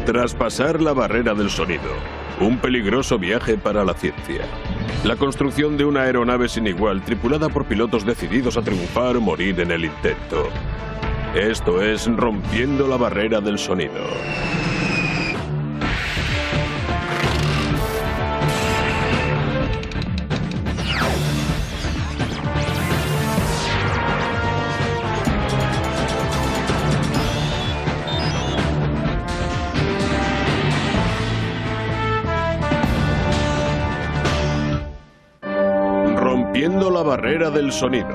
Traspasar la barrera del sonido. Un peligroso viaje para la ciencia. La construcción de una aeronave sin igual, tripulada por pilotos decididos a triunfar o morir en el intento. Esto es Rompiendo la barrera del sonido. Rompiendo la barrera del sonido.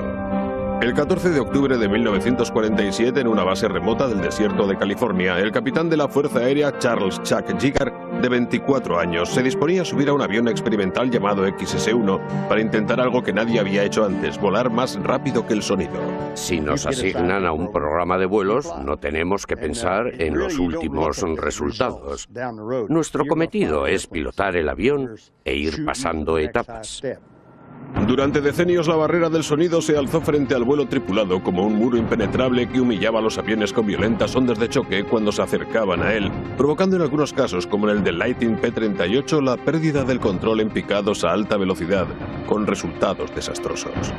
El 14 de octubre de 1947, en una base remota del desierto de California, el capitán de la Fuerza Aérea Charles Chuck Yeager, de 24 años, se disponía a subir a un avión experimental llamado XS-1 para intentar algo que nadie había hecho antes, volar más rápido que el sonido. Si nos asignan a un programa de vuelos, no tenemos que pensar en los últimos resultados. Nuestro cometido es pilotar el avión e ir pasando etapas. Durante decenios la barrera del sonido se alzó frente al vuelo tripulado como un muro impenetrable que humillaba a los aviones con violentas ondas de choque cuando se acercaban a él, provocando en algunos casos, como en el del Lightning P-38, la pérdida del control en picados a alta velocidad, con resultados desastrosos.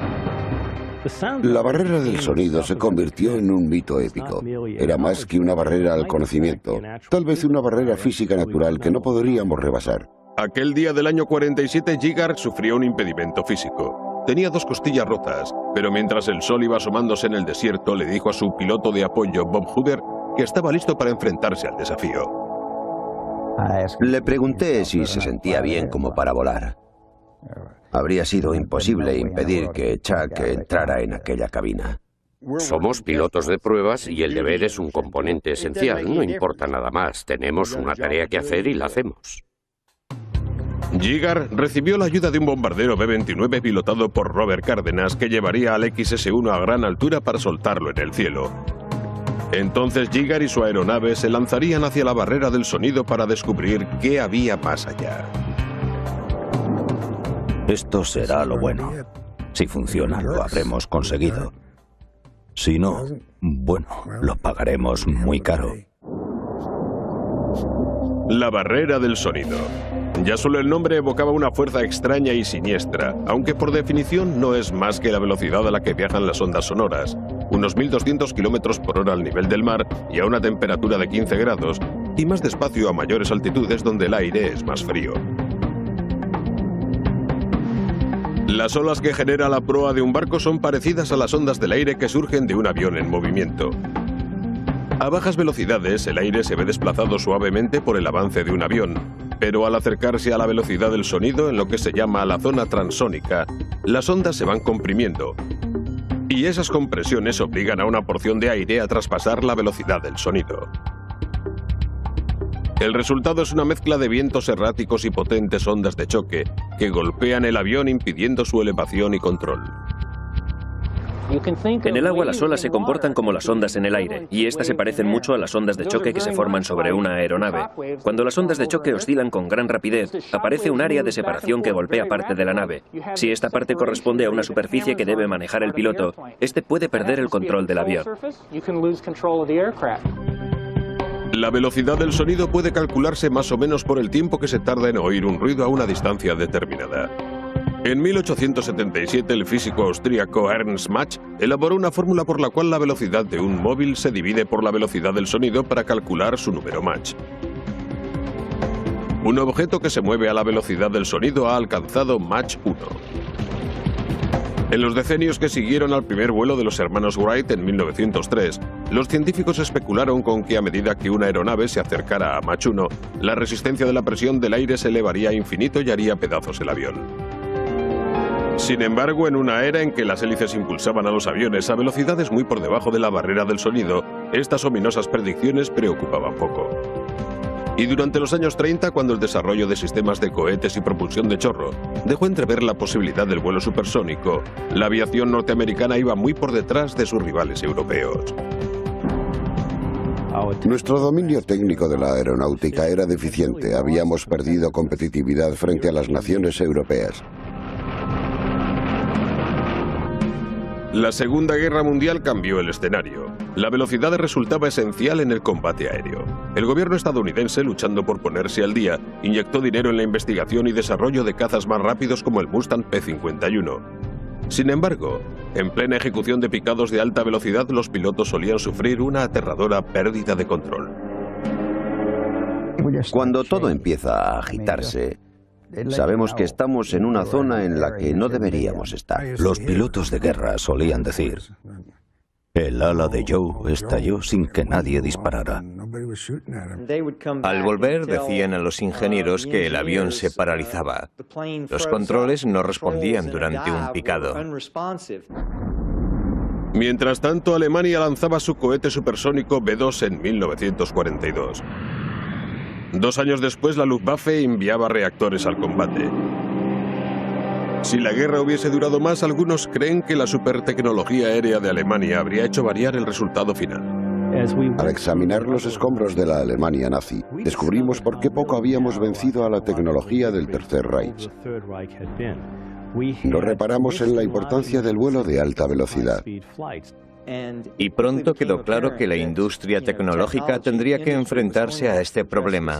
La barrera del sonido se convirtió en un mito épico. Era más que una barrera al conocimiento, tal vez una barrera física natural que no podríamos rebasar. Aquel día del año 47, Yeager sufrió un impedimento físico. Tenía 2 costillas rotas, pero mientras el sol iba asomándose en el desierto, le dijo a su piloto de apoyo, Bob Hoover, que estaba listo para enfrentarse al desafío. Le pregunté si se sentía bien como para volar. Habría sido imposible impedir que Chuck entrara en aquella cabina. Somos pilotos de pruebas y el deber es un componente esencial. No importa nada más. Tenemos una tarea que hacer y la hacemos. Yeager recibió la ayuda de un bombardero B-29 pilotado por Robert Cárdenas que llevaría al XS-1 a gran altura para soltarlo en el cielo. Entonces Yeager y su aeronave se lanzarían hacia la barrera del sonido para descubrir qué había más allá. Esto será lo bueno. Si funciona, lo habremos conseguido. Si no, bueno, lo pagaremos muy caro. La barrera del sonido. Ya solo el nombre evocaba una fuerza extraña y siniestra, aunque por definición no es más que la velocidad a la que viajan las ondas sonoras, unos 1.200 km por hora al nivel del mar y a una temperatura de 15 grados, y más despacio a mayores altitudes donde el aire es más frío. Las olas que genera la proa de un barco son parecidas a las ondas del aire que surgen de un avión en movimiento. A bajas velocidades, el aire se ve desplazado suavemente por el avance de un avión, pero al acercarse a la velocidad del sonido, en lo que se llama la zona transónica, las ondas se van comprimiendo, y esas compresiones obligan a una porción de aire a traspasar la velocidad del sonido. El resultado es una mezcla de vientos erráticos y potentes ondas de choque que golpean el avión impidiendo su elevación y control. En el agua las olas se comportan como las ondas en el aire, y estas se parecen mucho a las ondas de choque que se forman sobre una aeronave. Cuando las ondas de choque oscilan con gran rapidez, aparece un área de separación que golpea parte de la nave. Si esta parte corresponde a una superficie que debe manejar el piloto, este puede perder el control del avión. La velocidad del sonido puede calcularse más o menos por el tiempo que se tarda en oír un ruido a una distancia determinada. En 1877, el físico austríaco Ernst Mach elaboró una fórmula por la cual la velocidad de un móvil se divide por la velocidad del sonido para calcular su número Mach. Un objeto que se mueve a la velocidad del sonido ha alcanzado Mach 1. En los decenios que siguieron al primer vuelo de los hermanos Wright en 1903, los científicos especularon con que a medida que una aeronave se acercara a Mach 1, la resistencia de la presión del aire se elevaría a infinito y haría pedazos el avión. Sin embargo, en una era en que las hélices impulsaban a los aviones a velocidades muy por debajo de la barrera del sonido, estas ominosas predicciones preocupaban poco. Y durante los años 30, cuando el desarrollo de sistemas de cohetes y propulsión de chorro dejó entrever la posibilidad del vuelo supersónico, la aviación norteamericana iba muy por detrás de sus rivales europeos. Nuestro dominio técnico de la aeronáutica era deficiente. Habíamos perdido competitividad frente a las naciones europeas. La Segunda Guerra Mundial cambió el escenario. La velocidad resultaba esencial en el combate aéreo. El gobierno estadounidense, luchando por ponerse al día, inyectó dinero en la investigación y desarrollo de cazas más rápidos como el Mustang P-51. Sin embargo, en plena ejecución de picados de alta velocidad, los pilotos solían sufrir una aterradora pérdida de control. Cuando todo empieza a agitarse, sabemos que estamos en una zona en la que no deberíamos estar. Los pilotos de guerra solían decir: el ala de Joe estalló sin que nadie disparara. Al volver decían a los ingenieros que el avión se paralizaba. Los controles no respondían durante un picado. Mientras tanto, Alemania lanzaba su cohete supersónico B-2 en 1942. 2 años después, la Luftwaffe enviaba reactores al combate. Si la guerra hubiese durado más, algunos creen que la supertecnología aérea de Alemania habría hecho variar el resultado final. Al examinar los escombros de la Alemania nazi, descubrimos por qué poco habíamos vencido a la tecnología del Tercer Reich. No reparamos en la importancia del vuelo de alta velocidad. Y pronto quedó claro que la industria tecnológica tendría que enfrentarse a este problema.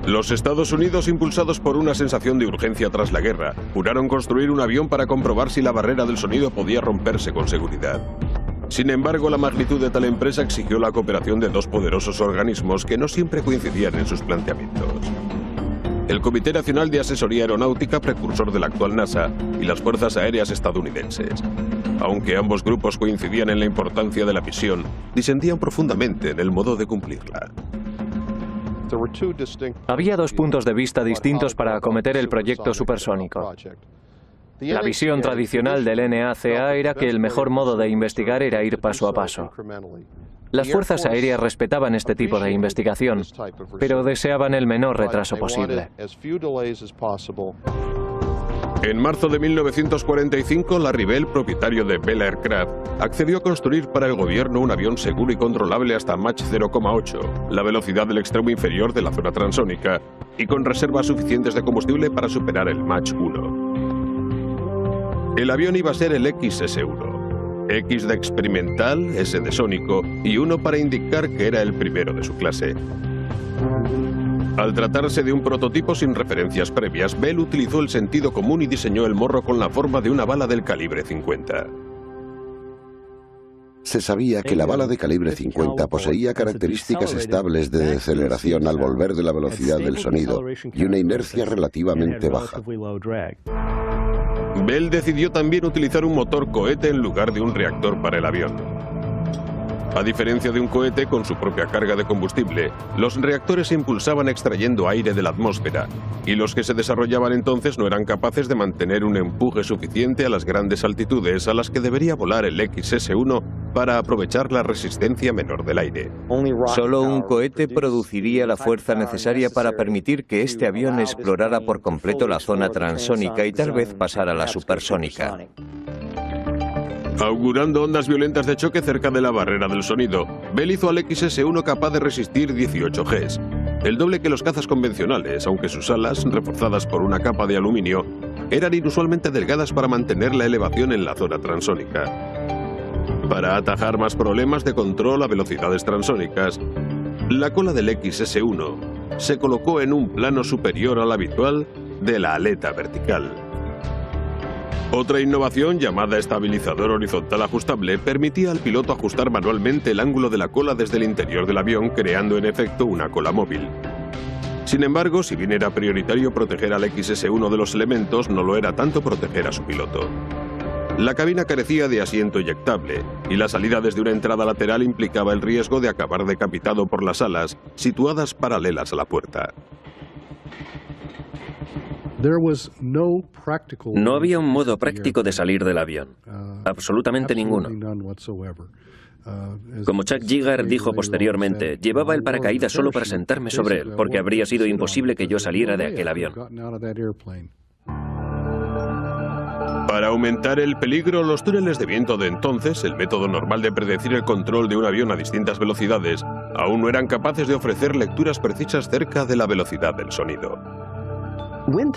Los Estados Unidos, impulsados por una sensación de urgencia tras la guerra, juraron construir un avión para comprobar si la barrera del sonido podía romperse con seguridad. Sin embargo, la magnitud de tal empresa exigió la cooperación de 2 poderosos organismos que no siempre coincidían en sus planteamientos: el Comité Nacional de Asesoría Aeronáutica, precursor de la actual NASA, y las Fuerzas Aéreas estadounidenses. Aunque ambos grupos coincidían en la importancia de la misión, disentían profundamente en el modo de cumplirla. Había 2 puntos de vista distintos para acometer el proyecto supersónico. La visión tradicional del NACA era que el mejor modo de investigar era ir paso a paso. Las fuerzas aéreas respetaban este tipo de investigación, pero deseaban el menor retraso posible. En marzo de 1945, Larry Bell, propietario de Bell Aircraft, accedió a construir para el gobierno un avión seguro y controlable hasta Mach 0,8, la velocidad del extremo inferior de la zona transónica, y con reservas suficientes de combustible para superar el Mach 1. El avión iba a ser el XS-1, X de experimental, S de sónico y 1 para indicar que era el primero de su clase. Al tratarse de un prototipo sin referencias previas, Bell utilizó el sentido común y diseñó el morro con la forma de una bala del calibre 50. Se sabía que la bala de calibre 50 poseía características estables de deceleración al volver de la velocidad del sonido y una inercia relativamente baja. Bell decidió también utilizar un motor cohete en lugar de un reactor para el avión. A diferencia de un cohete con su propia carga de combustible, los reactores se impulsaban extrayendo aire de la atmósfera, y los que se desarrollaban entonces no eran capaces de mantener un empuje suficiente a las grandes altitudes a las que debería volar el XS-1 para aprovechar la resistencia menor del aire. Solo un cohete produciría la fuerza necesaria para permitir que este avión explorara por completo la zona transónica y tal vez pasara a la supersónica. Augurando ondas violentas de choque cerca de la barrera del sonido, Bell hizo al XS-1 capaz de resistir 18 Gs, el doble que los cazas convencionales, aunque sus alas, reforzadas por una capa de aluminio, eran inusualmente delgadas para mantener la elevación en la zona transónica. Para atajar más problemas de control a velocidades transónicas, la cola del XS-1 se colocó en un plano superior al habitual de la aleta vertical. Otra innovación, llamada estabilizador horizontal ajustable, permitía al piloto ajustar manualmente el ángulo de la cola desde el interior del avión, creando en efecto una cola móvil. Sin embargo, si bien era prioritario proteger al XS-1 de los elementos, no lo era tanto proteger a su piloto. La cabina carecía de asiento eyectable, y la salida desde una entrada lateral implicaba el riesgo de acabar decapitado por las alas, situadas paralelas a la puerta. No había un modo práctico de salir del avión. Absolutamente ninguno. Como Chuck Yeager dijo posteriormente, llevaba el paracaídas solo para sentarme sobre él, porque habría sido imposible que yo saliera de aquel avión. Para aumentar el peligro, los túneles de viento de entonces, el método normal de predecir el control de un avión a distintas velocidades, aún no eran capaces de ofrecer lecturas precisas cerca de la velocidad del sonido.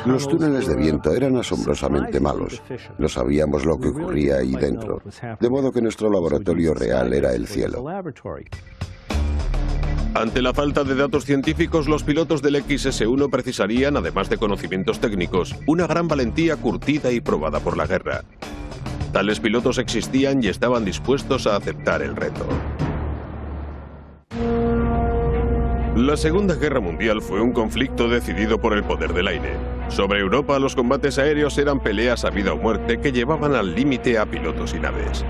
Los túneles de viento eran asombrosamente malos. No sabíamos lo que ocurría ahí dentro, de modo que nuestro laboratorio real era el cielo. Ante la falta de datos científicos, los pilotos del XS-1 precisarían, además de conocimientos técnicos, una gran valentía curtida y probada por la guerra. Tales pilotos existían y estaban dispuestos a aceptar el reto. La Segunda Guerra Mundial fue un conflicto decidido por el poder del aire. Sobre Europa, los combates aéreos eran peleas a vida o muerte que llevaban al límite a pilotos y naves.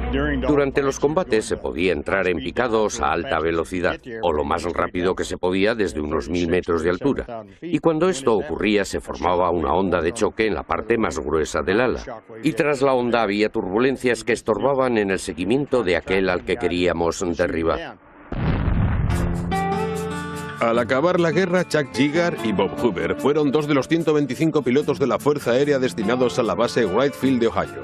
Durante los combates se podía entrar en picados a alta velocidad, o lo más rápido que se podía desde unos 1000 metros de altura. Y cuando esto ocurría se formaba una onda de choque en la parte más gruesa del ala. Y tras la onda había turbulencias que estorbaban en el seguimiento de aquel al que queríamos derribar. Al acabar la guerra, Chuck Yeager y Bob Hoover fueron dos de los 125 pilotos de la Fuerza Aérea destinados a la base Wright Field de Ohio.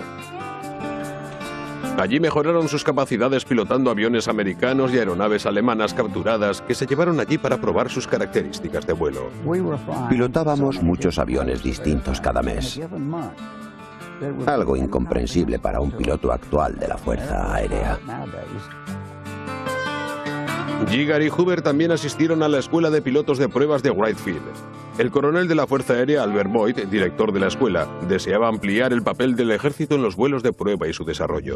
Allí mejoraron sus capacidades pilotando aviones americanos y aeronaves alemanas capturadas que se llevaron allí para probar sus características de vuelo. Pilotábamos muchos aviones distintos cada mes. Algo incomprensible para un piloto actual de la Fuerza Aérea. Yeager y Hoover también asistieron a la escuela de pilotos de pruebas de Wright Field. El coronel de la Fuerza Aérea, Albert Boyd, director de la escuela, deseaba ampliar el papel del ejército en los vuelos de prueba y su desarrollo.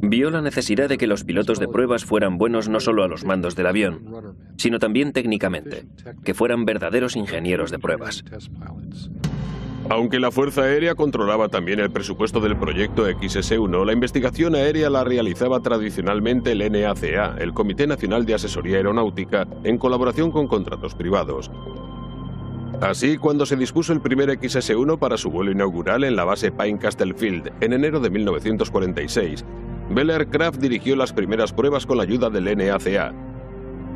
Vio la necesidad de que los pilotos de pruebas fueran buenos no solo a los mandos del avión, sino también técnicamente, que fueran verdaderos ingenieros de pruebas. Aunque la Fuerza Aérea controlaba también el presupuesto del proyecto XS-1, la investigación aérea la realizaba tradicionalmente el NACA, el Comité Nacional de Asesoría Aeronáutica, en colaboración con contratos privados. Así, cuando se dispuso el primer XS-1 para su vuelo inaugural en la base Pine Castle Field en enero de 1946, Bell Aircraft dirigió las primeras pruebas con la ayuda del NACA.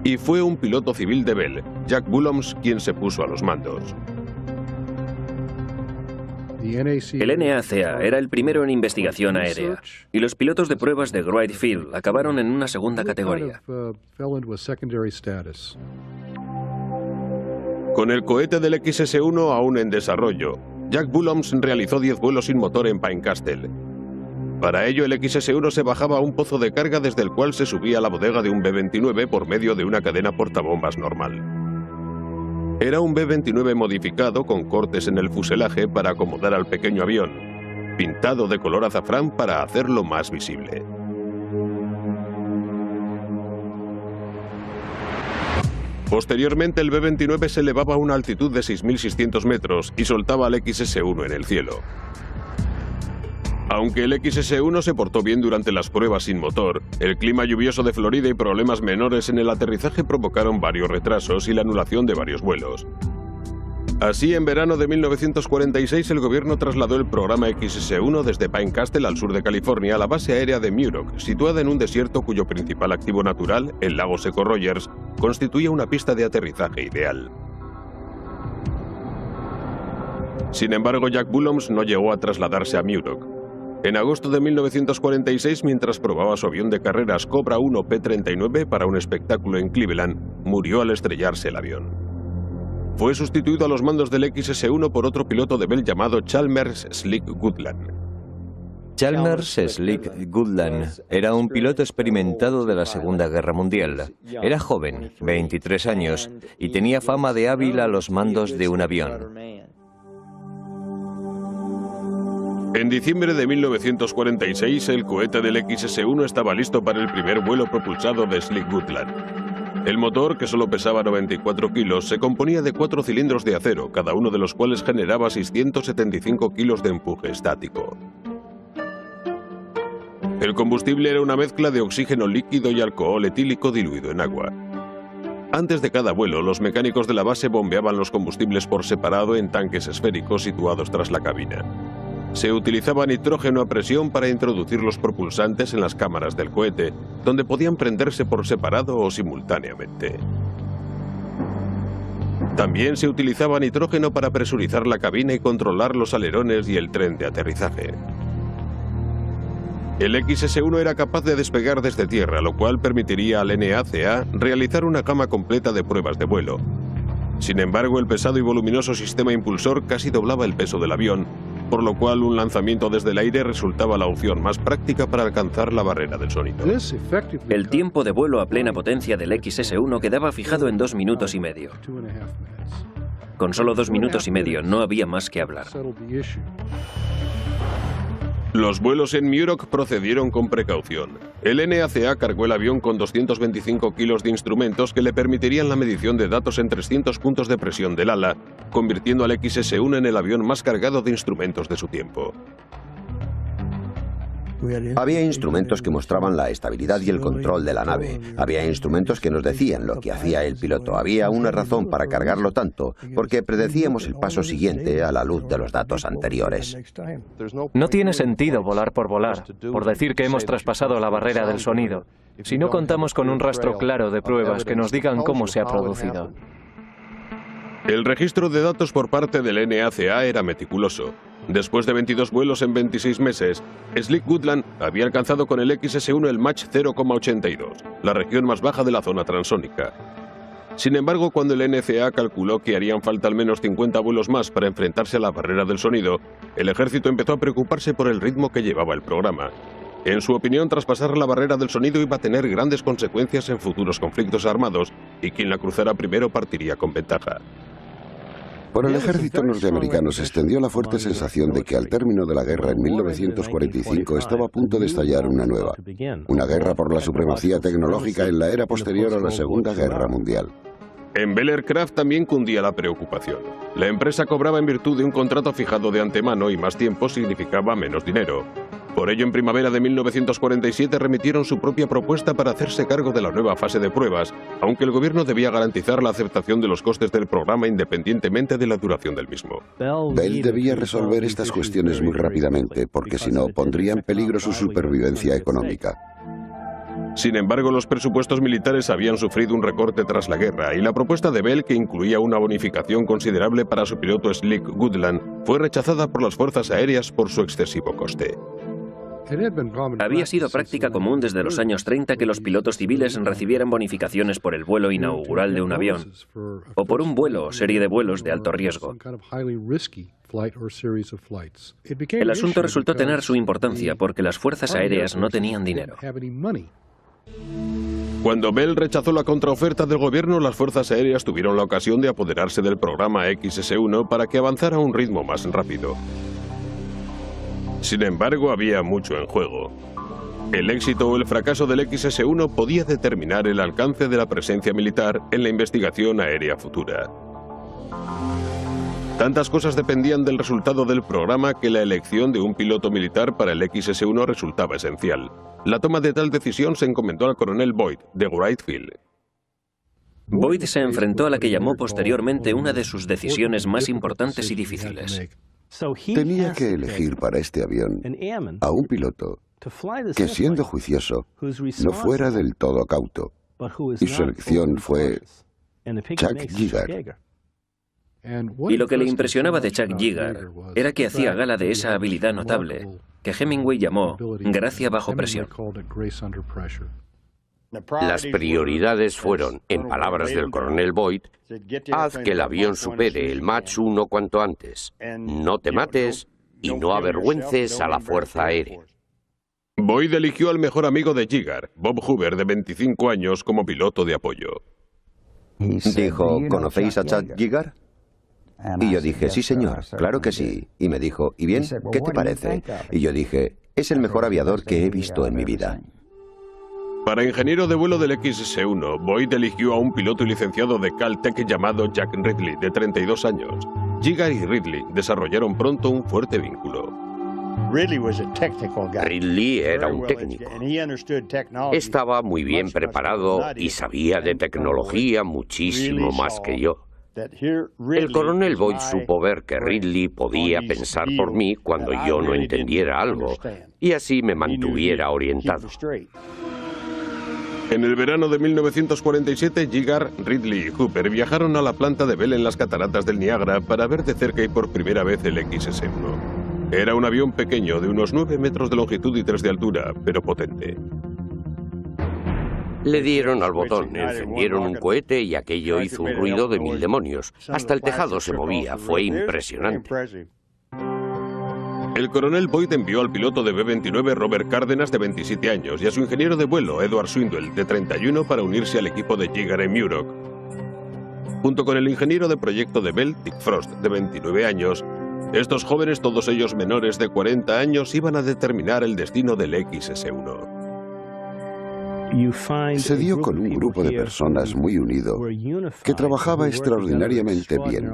Y fue un piloto civil de Bell, Jack Bulloms, quien se puso a los mandos. El NACA era el primero en investigación aérea, y los pilotos de pruebas de Wright Field acabaron en una segunda categoría. Con el cohete del XS-1 aún en desarrollo, Jack Bulloms realizó 10 vuelos sin motor en Pine Castle. Para ello, el XS-1 se bajaba a un pozo de carga desde el cual se subía a la bodega de un B-29 por medio de una cadena portabombas normal. Era un B-29 modificado con cortes en el fuselaje para acomodar al pequeño avión, pintado de color azafrán para hacerlo más visible. Posteriormente, el B-29 se elevaba a una altitud de 6.600 metros y soltaba al XS-1 en el cielo. Aunque el XS-1 se portó bien durante las pruebas sin motor, el clima lluvioso de Florida y problemas menores en el aterrizaje provocaron varios retrasos y la anulación de varios vuelos. Así, en verano de 1946, el gobierno trasladó el programa XS-1 desde Pine Castle al sur de California a la base aérea de Muroc, situada en un desierto cuyo principal activo natural, el lago seco Rogers, constituía una pista de aterrizaje ideal. Sin embargo, Jack Bulloms no llegó a trasladarse a Muroc. En agosto de 1946, mientras probaba su avión de carreras Cobra 1 P-39 para un espectáculo en Cleveland, murió al estrellarse el avión. Fue sustituido a los mandos del XS-1 por otro piloto de Bell llamado Chalmers Slick Goodland. Chalmers Slick Goodland era un piloto experimentado de la Segunda Guerra Mundial. Era joven, 23 años, y tenía fama de hábil a los mandos de un avión. En diciembre de 1946, el cohete del XS-1 estaba listo para el primer vuelo propulsado de Slick Goodland. El motor, que solo pesaba 94 kilos, se componía de 4 cilindros de acero, cada uno de los cuales generaba 675 kilos de empuje estático. El combustible era una mezcla de oxígeno líquido y alcohol etílico diluido en agua. Antes de cada vuelo, los mecánicos de la base bombeaban los combustibles por separado en tanques esféricos situados tras la cabina. Se utilizaba nitrógeno a presión para introducir los propulsantes en las cámaras del cohete, donde podían prenderse por separado o simultáneamente. También se utilizaba nitrógeno para presurizar la cabina y controlar los alerones y el tren de aterrizaje. El XS-1 era capaz de despegar desde tierra, lo cual permitiría al NACA realizar una gama completa de pruebas de vuelo. Sin embargo, el pesado y voluminoso sistema impulsor casi doblaba el peso del avión, por lo cual un lanzamiento desde el aire resultaba la opción más práctica para alcanzar la barrera del sonido. El tiempo de vuelo a plena potencia del XS-1 quedaba fijado en 2 minutos y medio. Con solo 2 minutos y medio no había más que hablar. Los vuelos en Muroc procedieron con precaución. El NACA cargó el avión con 225 kilos de instrumentos que le permitirían la medición de datos en 300 puntos de presión del ala, convirtiendo al XS-1 en el avión más cargado de instrumentos de su tiempo. Había instrumentos que mostraban la estabilidad y el control de la nave. Había instrumentos que nos decían lo que hacía el piloto. Había una razón para cargarlo tanto, porque predecíamos el paso siguiente a la luz de los datos anteriores. No tiene sentido volar, por decir que hemos traspasado la barrera del sonido, si no contamos con un rastro claro de pruebas que nos digan cómo se ha producido. El registro de datos por parte del NACA era meticuloso. Después de 22 vuelos en 26 meses, Slick Goodland había alcanzado con el XS-1 el Mach 0,82, la región más baja de la zona transónica. Sin embargo, cuando el NCA calculó que harían falta al menos 50 vuelos más para enfrentarse a la barrera del sonido, el ejército empezó a preocuparse por el ritmo que llevaba el programa. En su opinión, traspasar la barrera del sonido iba a tener grandes consecuencias en futuros conflictos armados, y quien la cruzara primero partiría con ventaja. Por el ejército norteamericano se extendió la fuerte sensación de que al término de la guerra en 1945 estaba a punto de estallar una nueva. Una guerra por la supremacía tecnológica en la era posterior a la Segunda Guerra Mundial. En Bell Aircraft también cundía la preocupación. La empresa cobraba en virtud de un contrato fijado de antemano y más tiempo significaba menos dinero. Por ello, en primavera de 1947 remitieron su propia propuesta para hacerse cargo de la nueva fase de pruebas, aunque el gobierno debía garantizar la aceptación de los costes del programa independientemente de la duración del mismo. Bell debía resolver estas cuestiones muy rápidamente, porque si no, pondría en peligro su supervivencia económica. Sin embargo, los presupuestos militares habían sufrido un recorte tras la guerra y la propuesta de Bell, que incluía una bonificación considerable para su piloto Slick Goodland, fue rechazada por las fuerzas aéreas por su excesivo coste. Había sido práctica común desde los años 30 que los pilotos civiles recibieran bonificaciones por el vuelo inaugural de un avión, o por un vuelo o serie de vuelos de alto riesgo. El asunto resultó tener su importancia porque las fuerzas aéreas no tenían dinero. Cuando Bell rechazó la contraoferta del gobierno, las fuerzas aéreas tuvieron la ocasión de apoderarse del programa XS-1 para que avanzara a un ritmo más rápido. Sin embargo, había mucho en juego. El éxito o el fracaso del XS-1 podía determinar el alcance de la presencia militar en la investigación aérea futura. Tantas cosas dependían del resultado del programa que la elección de un piloto militar para el XS-1 resultaba esencial. La toma de tal decisión se encomendó al coronel Boyd, de Wright Field. Boyd se enfrentó a la que llamó posteriormente una de sus decisiones más importantes y difíciles. Tenía que elegir para este avión a un piloto que, siendo juicioso, no fuera del todo cauto, y su elección fue Chuck Yeager. Y lo que le impresionaba de Chuck Yeager era que hacía gala de esa habilidad notable que Hemingway llamó gracia bajo presión. Las prioridades fueron, en palabras del coronel Boyd, haz que el avión supere el Mach 1 cuanto antes, no te mates y no avergüences a la Fuerza Aérea. Boyd eligió al mejor amigo de Yeager, Bob Hoover, de 25 años, como piloto de apoyo. Dijo, ¿conocéis a Chuck Yeager? Y yo dije, sí señor, claro que sí. Y me dijo, ¿y bien? ¿Qué te parece? Y yo dije, es el mejor aviador que he visto en mi vida. Para ingeniero de vuelo del XS-1, Boyd eligió a un piloto y licenciado de Caltech llamado Jack Ridley, de 32 años. Yeager y Ridley desarrollaron pronto un fuerte vínculo. Ridley era un técnico. Estaba muy bien preparado y sabía de tecnología muchísimo más que yo. El coronel Boyd supo ver que Ridley podía pensar por mí cuando yo no entendiera algo, y así me mantuviera orientado. En el verano de 1947, Yeager, Ridley y Hooper viajaron a la planta de Bell en las cataratas del Niágara para ver de cerca y por primera vez el XS-1. Era un avión pequeño de unos 9 metros de longitud y 3 de altura, pero potente. Le dieron al botón, encendieron un cohete y aquello hizo un ruido de 1000 demonios. Hasta el tejado se movía, fue impresionante. El coronel Boyd envió al piloto de B-29 Robert Cárdenas, de 27 años, y a su ingeniero de vuelo, Edward Swindle, de 31, para unirse al equipo de Yeager en Muroc. Junto con el ingeniero de proyecto de Bell, Dick Frost, de 29 años, estos jóvenes, todos ellos menores de 40 años, iban a determinar el destino del XS-1. Se dio con un grupo de personas muy unido que trabajaba extraordinariamente bien.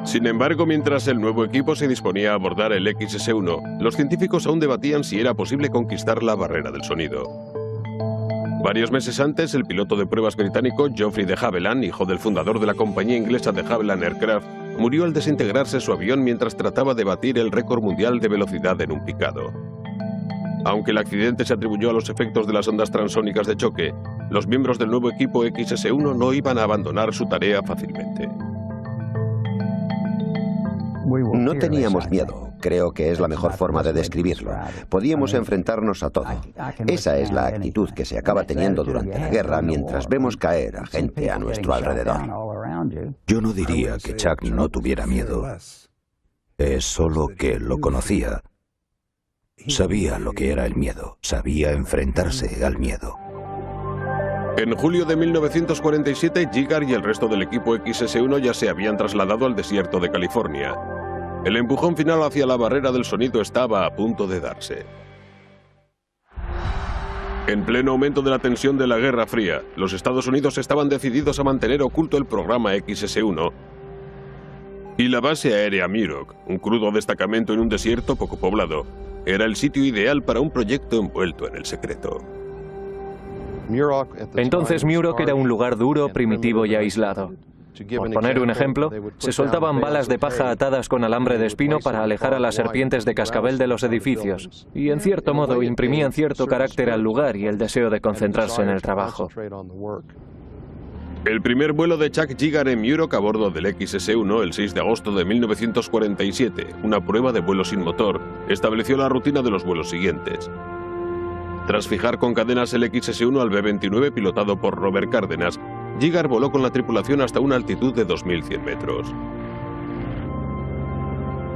Sin embargo, mientras el nuevo equipo se disponía a abordar el XS-1, los científicos aún debatían si era posible conquistar la barrera del sonido. Varios meses antes, el piloto de pruebas británico Geoffrey de Havilland, hijo del fundador de la compañía inglesa de Havilland Aircraft, murió al desintegrarse su avión mientras trataba de batir el récord mundial de velocidad en un picado. Aunque el accidente se atribuyó a los efectos de las ondas transónicas de choque, los miembros del nuevo equipo XS-1 no iban a abandonar su tarea fácilmente. No teníamos miedo, creo que es la mejor forma de describirlo. Podíamos enfrentarnos a todo. Esa es la actitud que se acaba teniendo durante la guerra mientras vemos caer a gente a nuestro alrededor. Yo no diría que Chuck no tuviera miedo. Es solo que lo conocía. Sabía lo que era el miedo, sabía enfrentarse al miedo. En julio de 1947, Yeager y el resto del equipo XS-1 ya se habían trasladado al desierto de California. El empujón final hacia la barrera del sonido estaba a punto de darse. En pleno aumento de la tensión de la Guerra Fría, los Estados Unidos estaban decididos a mantener oculto el programa XS-1 y la base aérea Muroc, un crudo destacamento en un desierto poco poblado, era el sitio ideal para un proyecto envuelto en el secreto. Entonces Muroc era un lugar duro, primitivo y aislado. Por poner un ejemplo, se soltaban balas de paja atadas con alambre de espino para alejar a las serpientes de cascabel de los edificios, y en cierto modo imprimían cierto carácter al lugar y el deseo de concentrarse en el trabajo. El primer vuelo de Chuck Yeager en Muroc a bordo del XS-1 el 6 de agosto de 1947, una prueba de vuelo sin motor, estableció la rutina de los vuelos siguientes. Tras fijar con cadenas el XS-1 al B-29 pilotado por Robert Cárdenas, Yeager voló con la tripulación hasta una altitud de 2.100 metros.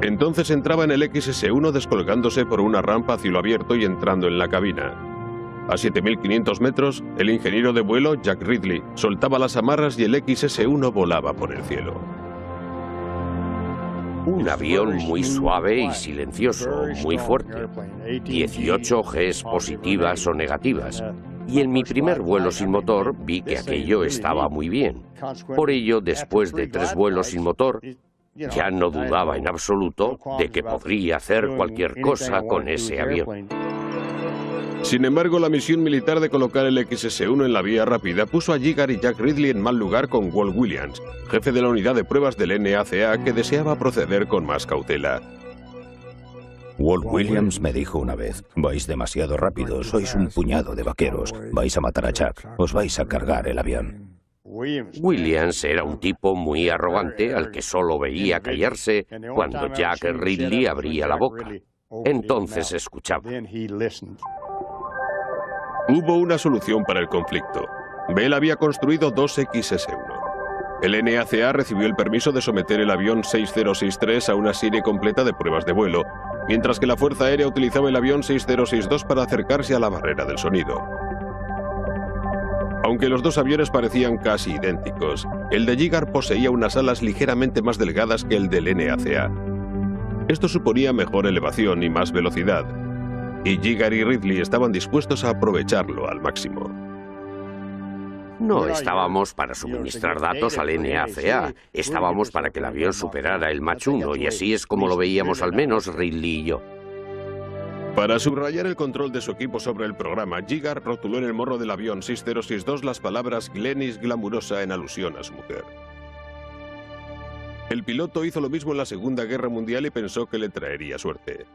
Entonces entraba en el XS-1 descolgándose por una rampa a cielo abierto y entrando en la cabina. A 7.500 metros, el ingeniero de vuelo, Jack Ridley, soltaba las amarras y el XS-1 volaba por el cielo. Un avión muy suave y silencioso, muy fuerte. 18 Gs positivas o negativas. Y en mi primer vuelo sin motor vi que aquello estaba muy bien. Por ello, después de 3 vuelos sin motor, ya no dudaba en absoluto de que podría hacer cualquier cosa con ese avión. Sin embargo, la misión militar de colocar el XS-1 en la vía rápida puso a Yeager y Jack Ridley en mal lugar con Walt Williams, jefe de la unidad de pruebas del NACA, que deseaba proceder con más cautela. Walt Williams me dijo una vez: vais demasiado rápido, sois un puñado de vaqueros, vais a matar a Chuck, os vais a cargar el avión. Williams era un tipo muy arrogante al que solo veía callarse cuando Jack Ridley abría la boca. Entonces escuchaba. Hubo una solución para el conflicto. Bell había construido 2 XS-1. El NACA recibió el permiso de someter el avión 6063 a una serie completa de pruebas de vuelo, mientras que la Fuerza Aérea utilizaba el avión 6062 para acercarse a la barrera del sonido. Aunque los dos aviones parecían casi idénticos, el de Yeager poseía unas alas ligeramente más delgadas que el del NACA. Esto suponía mejor elevación y más velocidad, y Yeager y Ridley estaban dispuestos a aprovecharlo al máximo. No estábamos para suministrar datos al NACA, estábamos para que el avión superara el Mach 1, y así es como lo veíamos al menos Ridley y yo. Para subrayar el control de su equipo sobre el programa, Yeager rotuló en el morro del avión 6062 las palabras Glenys glamurosa en alusión a su mujer. El piloto hizo lo mismo en la Segunda Guerra Mundial y pensó que le traería suerte.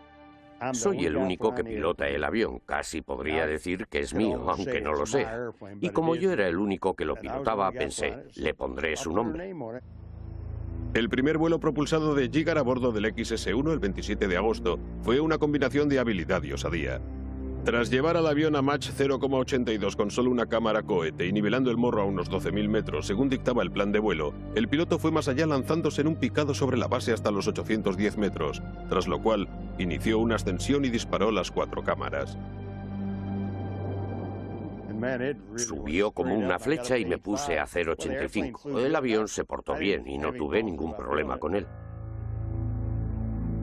Soy el único que pilota el avión, casi podría decir que es mío, aunque no lo sea. Y como yo era el único que lo pilotaba, pensé, le pondré su nombre. El primer vuelo propulsado de Yeager a bordo del XS-1 el 27 de agosto fue una combinación de habilidad y osadía. Tras llevar al avión a Mach 0,82 con solo una cámara cohete y nivelando el morro a unos 12.000 metros, según dictaba el plan de vuelo, el piloto fue más allá lanzándose en un picado sobre la base hasta los 810 metros, tras lo cual inició una ascensión y disparó las 4 cámaras. Subió como una flecha y me puse a 0,85. El avión se portó bien y no tuve ningún problema con él.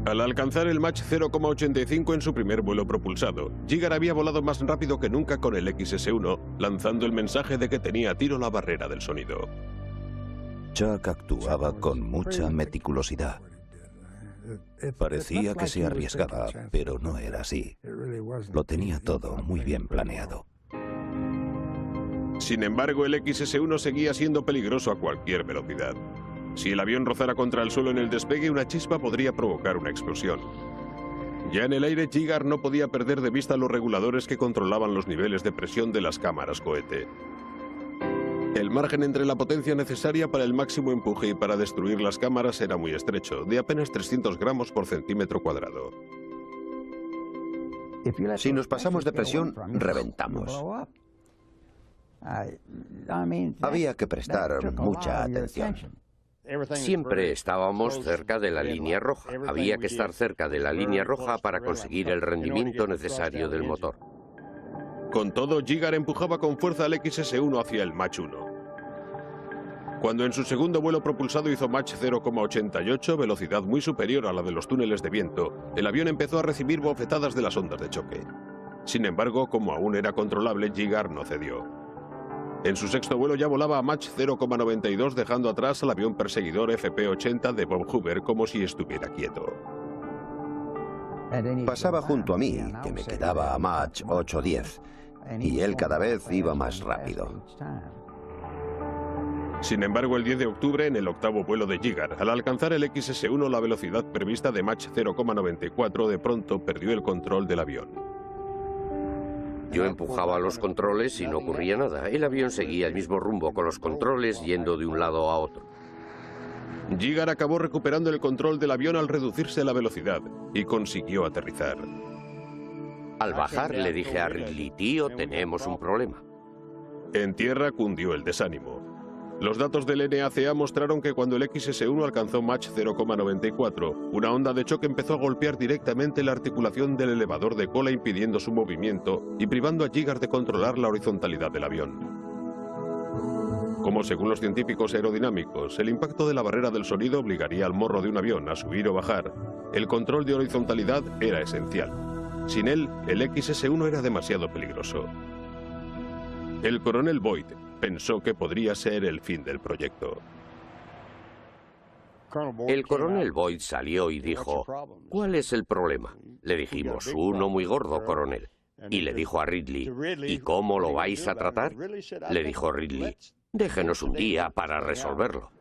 Al alcanzar el Mach 0,85 en su primer vuelo propulsado, Giger había volado más rápido que nunca con el XS-1, lanzando el mensaje de que tenía a tiro la barrera del sonido. Chuck actuaba con mucha meticulosidad. Parecía que se arriesgaba, pero no era así. Lo tenía todo muy bien planeado. Sin embargo, el XS-1 seguía siendo peligroso a cualquier velocidad. Si el avión rozara contra el suelo en el despegue, una chispa podría provocar una explosión. Ya en el aire, Giger no podía perder de vista los reguladores que controlaban los niveles de presión de las cámaras cohete. El margen entre la potencia necesaria para el máximo empuje y para destruir las cámaras era muy estrecho, de apenas 300 gramos por centímetro cuadrado. Si nos pasamos de presión, reventamos. Había que prestar mucha atención. Siempre estábamos cerca de la línea roja. Había que estar cerca de la línea roja para conseguir el rendimiento necesario del motor. Con todo, Giger empujaba con fuerza al XS-1 hacia el Mach 1. Cuando en su segundo vuelo propulsado hizo Mach 0,88, velocidad muy superior a la de los túneles de viento, el avión empezó a recibir bofetadas de las ondas de choque. Sin embargo, como aún era controlable, Giger no cedió. En su sexto vuelo ya volaba a Mach 0,92, dejando atrás al avión perseguidor FP-80 de Bob Hoover como si estuviera quieto. Pasaba junto a mí, que me quedaba a Mach 8-10, y él cada vez iba más rápido. Sin embargo, el 10 de octubre, en el octavo vuelo de Giger, al alcanzar el XS-1 la velocidad prevista de Mach 0,94, de pronto perdió el control del avión. Yo empujaba los controles y no ocurría nada. El avión seguía el mismo rumbo con los controles yendo de un lado a otro. Giger acabó recuperando el control del avión al reducirse la velocidad y consiguió aterrizar. Al bajar le dije a Ridley, tío, tenemos un problema. En tierra cundió el desánimo. Los datos del NACA mostraron que cuando el XS-1 alcanzó Mach 0,94, una onda de choque empezó a golpear directamente la articulación del elevador de cola, impidiendo su movimiento y privando a Giger de controlar la horizontalidad del avión. Como según los científicos aerodinámicos, el impacto de la barrera del sonido obligaría al morro de un avión a subir o bajar, el control de horizontalidad era esencial. Sin él, el XS-1 era demasiado peligroso. El coronel Boyd pensó que podría ser el fin del proyecto. El coronel Boyd salió y dijo, ¿cuál es el problema? Le dijimos, uno muy gordo, coronel. Y le dijo a Ridley, ¿y cómo lo vais a tratar? Le dijo Ridley, déjenos un día para resolverlo.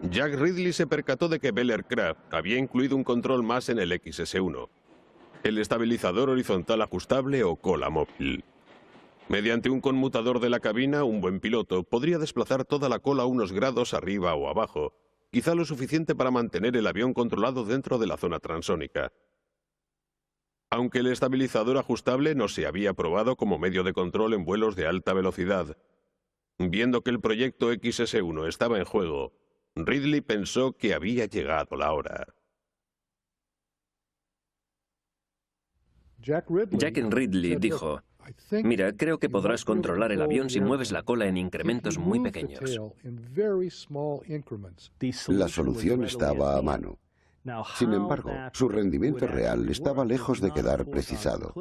Jack Ridley se percató de que Bell Aircraft había incluido un control más en el XS-1, el estabilizador horizontal ajustable o cola móvil. Mediante un conmutador de la cabina, un buen piloto podría desplazar toda la cola unos grados arriba o abajo, quizá lo suficiente para mantener el avión controlado dentro de la zona transónica. Aunque el estabilizador ajustable no se había probado como medio de control en vuelos de alta velocidad, viendo que el proyecto XS-1 estaba en juego, Ridley pensó que había llegado la hora. Jack Ridley dijo, mira, creo que podrás controlar el avión si mueves la cola en incrementos muy pequeños. La solución estaba a mano. Sin embargo, su rendimiento real estaba lejos de quedar precisado.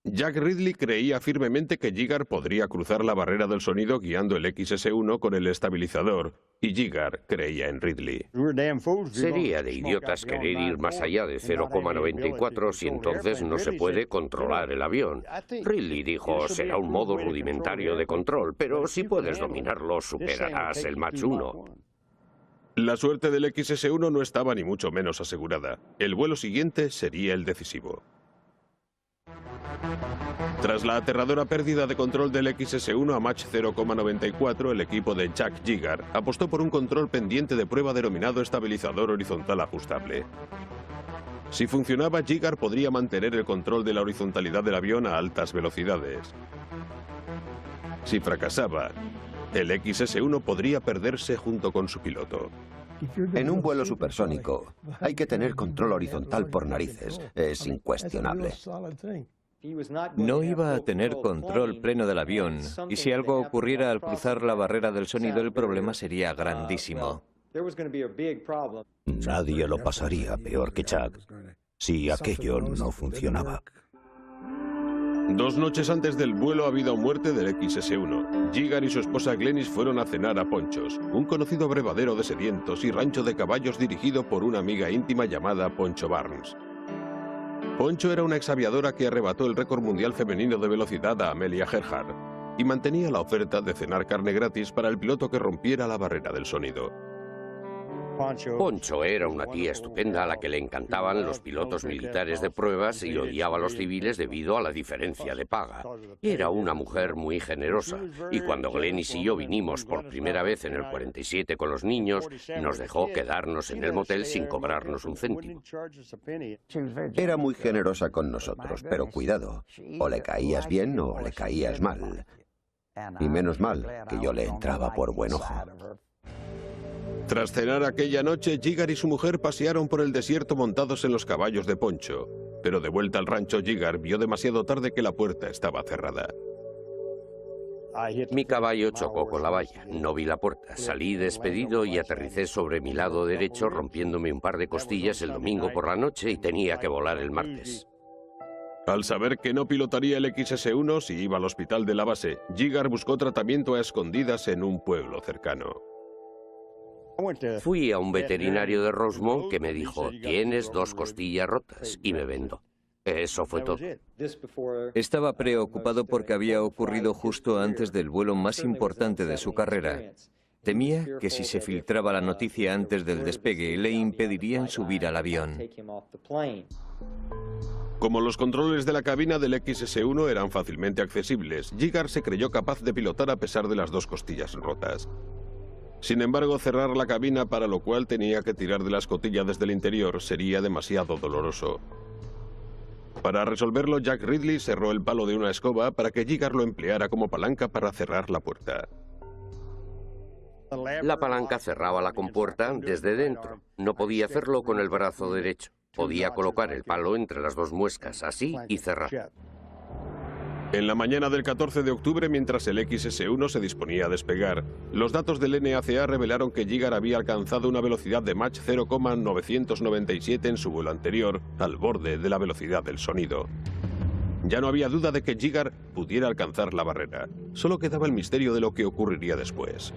Jack Ridley creía firmemente que Giger podría cruzar la barrera del sonido guiando el XS-1 con el estabilizador, y Giger creía en Ridley. Sería de idiotas querer ir más allá de 0,94 si entonces no se puede controlar el avión. Ridley dijo, será un modo rudimentario de control, pero si puedes dominarlo, superarás el Mach 1. La suerte del XS-1 no estaba ni mucho menos asegurada. El vuelo siguiente sería el decisivo. Tras la aterradora pérdida de control del XS-1 a Mach 0,94, el equipo de Jack Giger apostó por un control pendiente de prueba denominado estabilizador horizontal ajustable. Si funcionaba, Giger podría mantener el control de la horizontalidad del avión a altas velocidades. Si fracasaba, el XS-1 podría perderse junto con su piloto. En un vuelo supersónico hay que tener control horizontal por narices, es incuestionable. No iba a tener control pleno del avión, y si algo ocurriera al cruzar la barrera del sonido, el problema sería grandísimo. Nadie lo pasaría peor que Chuck si aquello no funcionaba. 2 noches antes del vuelo a vida o muerte del XS-1, Giger y su esposa Glenys fueron a cenar a Ponchos, un conocido abrevadero de sedientos y rancho de caballos dirigido por una amiga íntima llamada Poncho Barnes. Poncho era una exaviadora que arrebató el récord mundial femenino de velocidad a Amelia Earhart y mantenía la oferta de cenar carne gratis para el piloto que rompiera la barrera del sonido. Poncho era una tía estupenda a la que le encantaban los pilotos militares de pruebas y odiaba a los civiles debido a la diferencia de paga. Era una mujer muy generosa y cuando Glenys y yo vinimos por primera vez en el 47 con los niños, nos dejó quedarnos en el motel sin cobrarnos un céntimo. Era muy generosa con nosotros, pero cuidado, o le caías bien o le caías mal. Y menos mal que yo le entraba por buen ojo. Tras cenar aquella noche, Giger y su mujer pasearon por el desierto montados en los caballos de Poncho. Pero de vuelta al rancho, Giger vio demasiado tarde que la puerta estaba cerrada. Mi caballo chocó con la valla, no vi la puerta, salí despedido y aterricé sobre mi lado derecho rompiéndome un par de costillas el domingo por la noche y tenía que volar el martes. Al saber que no pilotaría el XS-1 si iba al hospital de la base, Giger buscó tratamiento a escondidas en un pueblo cercano. Fui a un veterinario de Rosemont que me dijo, tienes 2 costillas rotas, y me vendó. Eso fue todo. Estaba preocupado porque había ocurrido justo antes del vuelo más importante de su carrera. Temía que si se filtraba la noticia antes del despegue, le impedirían subir al avión. Como los controles de la cabina del XS-1 eran fácilmente accesibles, Giger se creyó capaz de pilotar a pesar de las 2 costillas rotas. Sin embargo, cerrar la cabina, para lo cual tenía que tirar de la escotilla desde el interior, sería demasiado doloroso. Para resolverlo, Jack Ridley cerró el palo de una escoba para que Giger lo empleara como palanca para cerrar la puerta. La palanca cerraba la compuerta desde dentro. No podía hacerlo con el brazo derecho. Podía colocar el palo entre las 2 muescas, así, y cerrar. En la mañana del 14 de octubre, mientras el XS-1 se disponía a despegar, los datos del NACA revelaron que Giger había alcanzado una velocidad de Mach 0,997 en su vuelo anterior, al borde de la velocidad del sonido. Ya no había duda de que Giger pudiera alcanzar la barrera. Solo quedaba el misterio de lo que ocurriría después.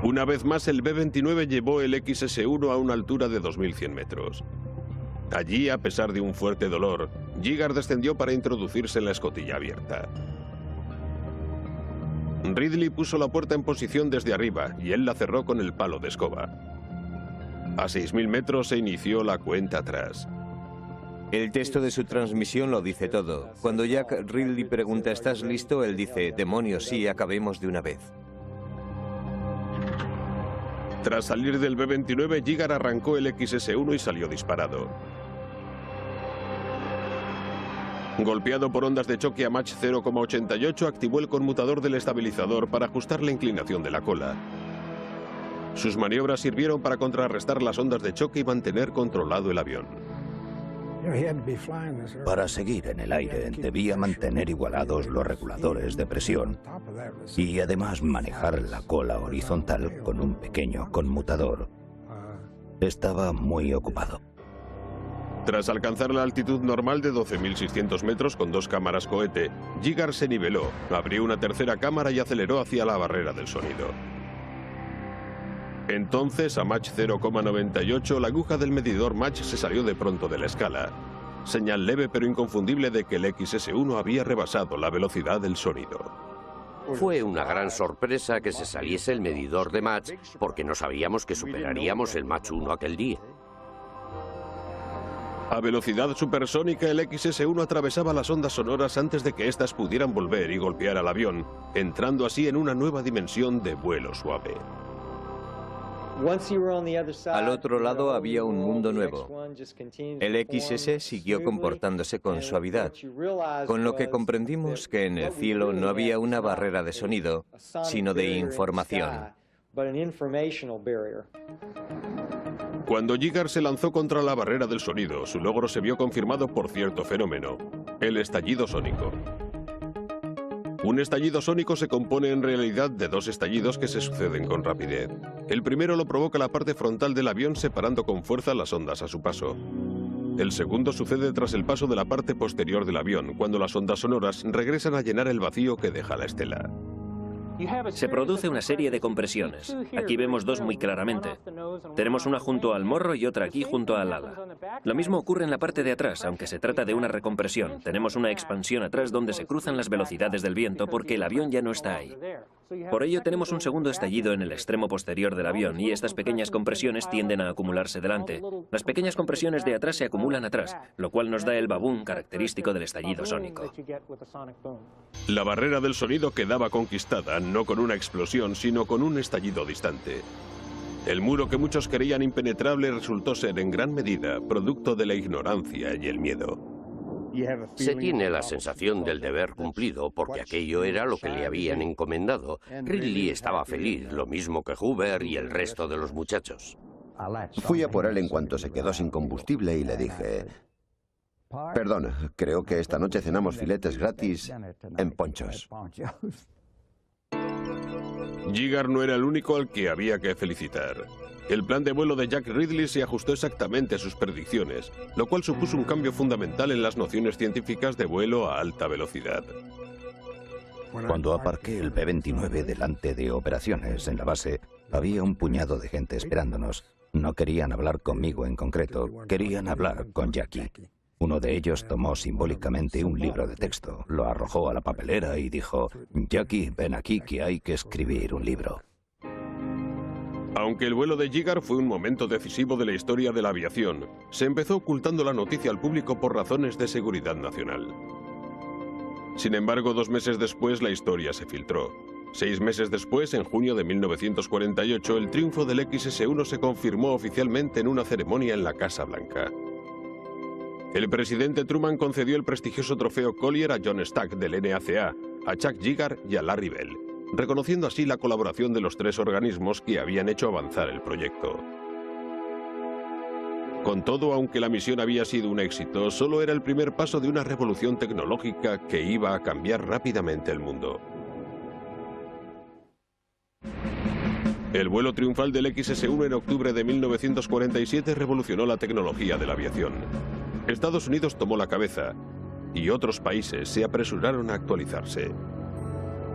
Una vez más, el B-29 llevó el XS-1 a una altura de 2.100 metros. Allí, a pesar de un fuerte dolor, Giger descendió para introducirse en la escotilla abierta. Ridley puso la puerta en posición desde arriba y él la cerró con el palo de escoba. A 6.000 metros se inició la cuenta atrás. El texto de su transmisión lo dice todo. Cuando Jack Ridley pregunta ¿estás listo?, él dice demonios, sí, acabemos de una vez. Tras salir del B-29, Giger arrancó el XS-1 y salió disparado. Golpeado por ondas de choque a Mach 0,88, activó el conmutador del estabilizador para ajustar la inclinación de la cola. Sus maniobras sirvieron para contrarrestar las ondas de choque y mantener controlado el avión. Para seguir en el aire debía mantener igualados los reguladores de presión y además manejar la cola horizontal con un pequeño conmutador. Estaba muy ocupado. Tras alcanzar la altitud normal de 12.600 metros con 2 cámaras cohete, Giger se niveló, abrió una tercera cámara y aceleró hacia la barrera del sonido. Entonces, a Mach 0,98, la aguja del medidor Mach se salió de pronto de la escala. Señal leve pero inconfundible de que el XS-1 había rebasado la velocidad del sonido. Fue una gran sorpresa que se saliese el medidor de Mach, porque no sabíamos que superaríamos el Mach 1 aquel día. A velocidad supersónica, el XS-1 atravesaba las ondas sonoras antes de que éstas pudieran volver y golpear al avión, entrando así en una nueva dimensión de vuelo suave. Al otro lado había un mundo nuevo. El XS siguió comportándose con suavidad, con lo que comprendimos que en el cielo no había una barrera de sonido, sino de información. Cuando Giger se lanzó contra la barrera del sonido, su logro se vio confirmado por cierto fenómeno, el estallido sónico. Un estallido sónico se compone en realidad de dos estallidos que se suceden con rapidez. El primero lo provoca la parte frontal del avión separando con fuerza las ondas a su paso. El segundo sucede tras el paso de la parte posterior del avión, cuando las ondas sonoras regresan a llenar el vacío que deja la estela. Se produce una serie de compresiones. Aquí vemos dos muy claramente. Tenemos una junto al morro y otra aquí junto al ala. Lo mismo ocurre en la parte de atrás, aunque se trata de una recompresión. Tenemos una expansión atrás donde se cruzan las velocidades del viento porque el avión ya no está ahí. Por ello tenemos un segundo estallido en el extremo posterior del avión y estas pequeñas compresiones tienden a acumularse delante. Las pequeñas compresiones de atrás se acumulan atrás, lo cual nos da el babún característico del estallido sónico. La barrera del sonido quedaba conquistada no con una explosión, sino con un estallido distante. El muro que muchos creían impenetrable resultó ser en gran medida producto de la ignorancia y el miedo. Se tiene la sensación del deber cumplido porque aquello era lo que le habían encomendado. Ridley estaba feliz, lo mismo que Hoover y el resto de los muchachos. Fui a por él en cuanto se quedó sin combustible y le dije: perdón, creo que esta noche cenamos filetes gratis en Ponchos. Giger no era el único al que había que felicitar. El plan de vuelo de Jack Ridley se ajustó exactamente a sus predicciones, lo cual supuso un cambio fundamental en las nociones científicas de vuelo a alta velocidad. Cuando aparqué el B-29 delante de operaciones en la base, había un puñado de gente esperándonos. No querían hablar conmigo en concreto, querían hablar con Jackie. Uno de ellos tomó simbólicamente un libro de texto, lo arrojó a la papelera y dijo: Jackie, ven aquí que hay que escribir un libro. Aunque el vuelo de Giger fue un momento decisivo de la historia de la aviación, se empezó ocultando la noticia al público por razones de seguridad nacional. Sin embargo, 2 meses después la historia se filtró. 6 meses después, en junio de 1948, el triunfo del XS-1 se confirmó oficialmente en una ceremonia en la Casa Blanca. El presidente Truman concedió el prestigioso trofeo Collier a John Stack del NACA, a Chuck Giger y a Larry Bell, reconociendo así la colaboración de los 3 organismos que habían hecho avanzar el proyecto. Con todo, aunque la misión había sido un éxito, solo era el primer paso de una revolución tecnológica que iba a cambiar rápidamente el mundo. El vuelo triunfal del XS-1 en octubre de 1947 revolucionó la tecnología de la aviación. Estados Unidos tomó la cabeza y otros países se apresuraron a actualizarse.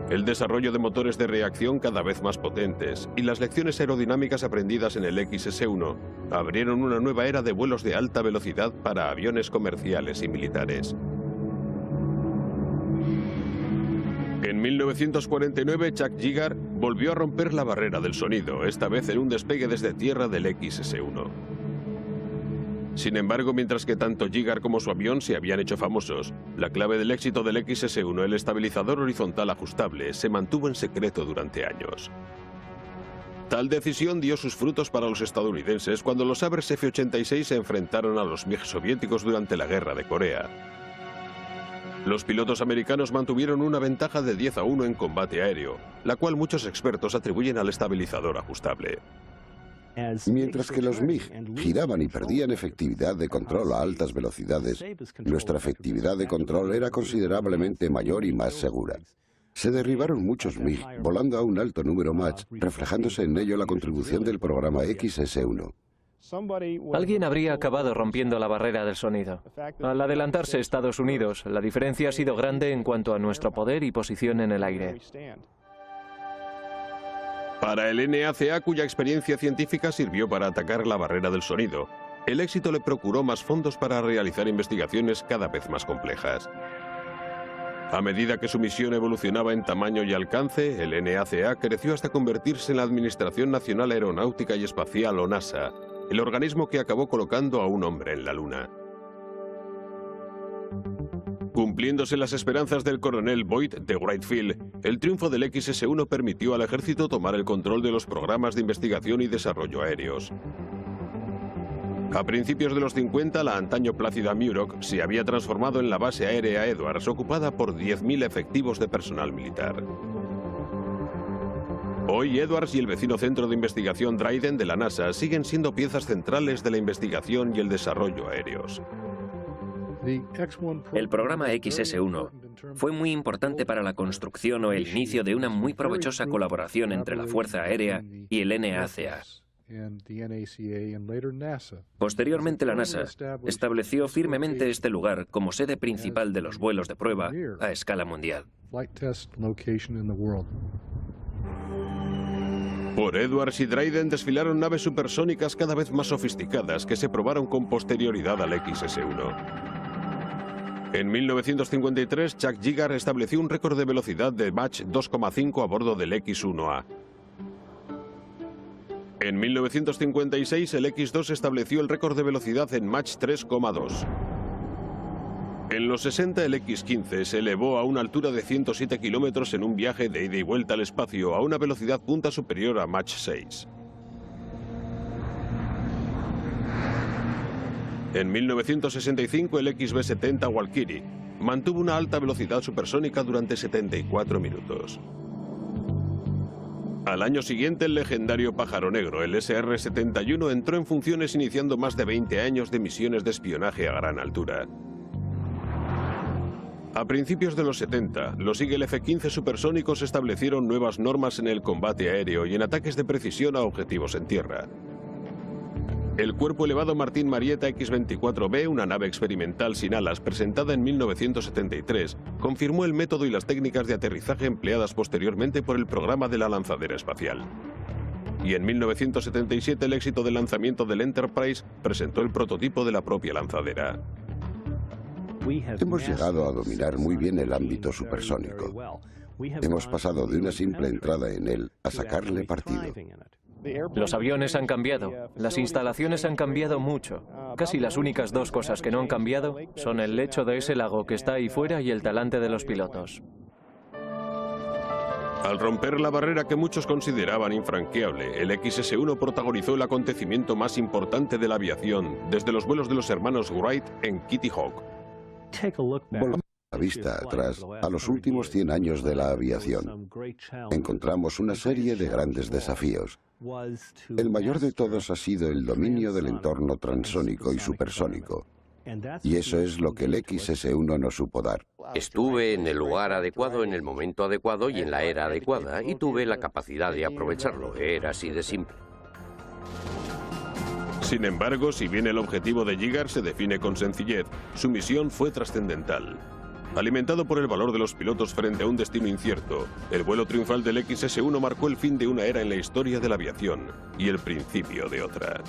El desarrollo de motores de reacción cada vez más potentes y las lecciones aerodinámicas aprendidas en el XS-1 abrieron una nueva era de vuelos de alta velocidad para aviones comerciales y militares. En 1949, Chuck Giger volvió a romper la barrera del sonido, esta vez en un despegue desde tierra del XS-1. Sin embargo, mientras que tanto Giger como su avión se habían hecho famosos, la clave del éxito del XS-1, el estabilizador horizontal ajustable, se mantuvo en secreto durante años. Tal decisión dio sus frutos para los estadounidenses cuando los Sabres F-86 se enfrentaron a los MiG soviéticos durante la Guerra de Corea. Los pilotos americanos mantuvieron una ventaja de 10-1 en combate aéreo, la cual muchos expertos atribuyen al estabilizador ajustable. Mientras que los MiG giraban y perdían efectividad de control a altas velocidades, nuestra efectividad de control era considerablemente mayor y más segura. Se derribaron muchos MiG, volando a un alto número Mach, reflejándose en ello la contribución del programa XS-1. Alguien habría acabado rompiendo la barrera del sonido. Al adelantarse Estados Unidos, la diferencia ha sido grande en cuanto a nuestro poder y posición en el aire. Para el NACA, cuya experiencia científica sirvió para atacar la barrera del sonido, el éxito le procuró más fondos para realizar investigaciones cada vez más complejas. A medida que su misión evolucionaba en tamaño y alcance, el NACA creció hasta convertirse en la Administración Nacional Aeronáutica y Espacial, o NASA, el organismo que acabó colocando a un hombre en la Luna. Cumpliéndose las esperanzas del coronel Boyd de Wright Field, el triunfo del XS-1 permitió al ejército tomar el control de los programas de investigación y desarrollo aéreos. A principios de los 50, la antaño plácida Muroc se había transformado en la base aérea Edwards, ocupada por 10.000 efectivos de personal militar. Hoy, Edwards y el vecino centro de investigación Dryden de la NASA siguen siendo piezas centrales de la investigación y el desarrollo aéreos. El programa XS-1 fue muy importante para la construcción o el inicio de una muy provechosa colaboración entre la Fuerza Aérea y el NACA. Posteriormente, la NASA estableció firmemente este lugar como sede principal de los vuelos de prueba a escala mundial. Por Edwards y Dryden desfilaron naves supersónicas cada vez más sofisticadas que se probaron con posterioridad al XS-1. En 1953, Chuck Yeager estableció un récord de velocidad de Mach 2,5 a bordo del X-1A. En 1956, el X-2 estableció el récord de velocidad en Mach 3,2. En los 60, el X-15 se elevó a una altura de 107 kilómetros en un viaje de ida y vuelta al espacio a una velocidad punta superior a Mach 6. En 1965, el XB-70 Valkyrie mantuvo una alta velocidad supersónica durante 74 minutos. Al año siguiente, el legendario pájaro negro, el SR-71, entró en funciones iniciando más de 20 años de misiones de espionaje a gran altura. A principios de los 70, los Eagle F-15 supersónicos establecieron nuevas normas en el combate aéreo y en ataques de precisión a objetivos en tierra. El cuerpo elevado Martín Marietta X-24B, una nave experimental sin alas presentada en 1973, confirmó el método y las técnicas de aterrizaje empleadas posteriormente por el programa de la lanzadera espacial. Y en 1977 el éxito del lanzamiento del Enterprise presentó el prototipo de la propia lanzadera. Hemos llegado a dominar muy bien el ámbito supersónico. Hemos pasado de una simple entrada en él a sacarle partido. Los aviones han cambiado, las instalaciones han cambiado mucho. Casi las únicas dos cosas que no han cambiado son el lecho de ese lago que está ahí fuera y el talante de los pilotos. Al romper la barrera que muchos consideraban infranqueable, el XS-1 protagonizó el acontecimiento más importante de la aviación desde los vuelos de los hermanos Wright en Kitty Hawk. Volvamos la vista atrás a los últimos 100 años de la aviación. Encontramos una serie de grandes desafíos. El mayor de todos ha sido el dominio del entorno transónico y supersónico. Y eso es lo que el XS-1 no supo dar. Estuve en el lugar adecuado, en el momento adecuado y en la era adecuada, y tuve la capacidad de aprovecharlo. Era así de simple. Sin embargo, si bien el objetivo de Yeager se define con sencillez, su misión fue trascendental. Alimentado por el valor de los pilotos frente a un destino incierto, el vuelo triunfal del XS-1 marcó el fin de una era en la historia de la aviación y el principio de otra.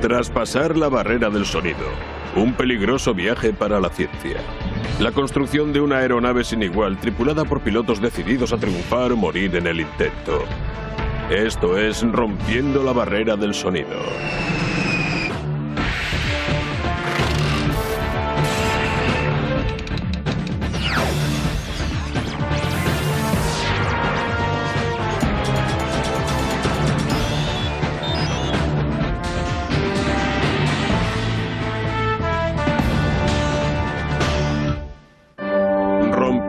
Traspasar la barrera del sonido. Un peligroso viaje para la ciencia. La construcción de una aeronave sin igual, tripulada por pilotos decididos a triunfar o morir en el intento. Esto es Rompiendo la barrera del sonido.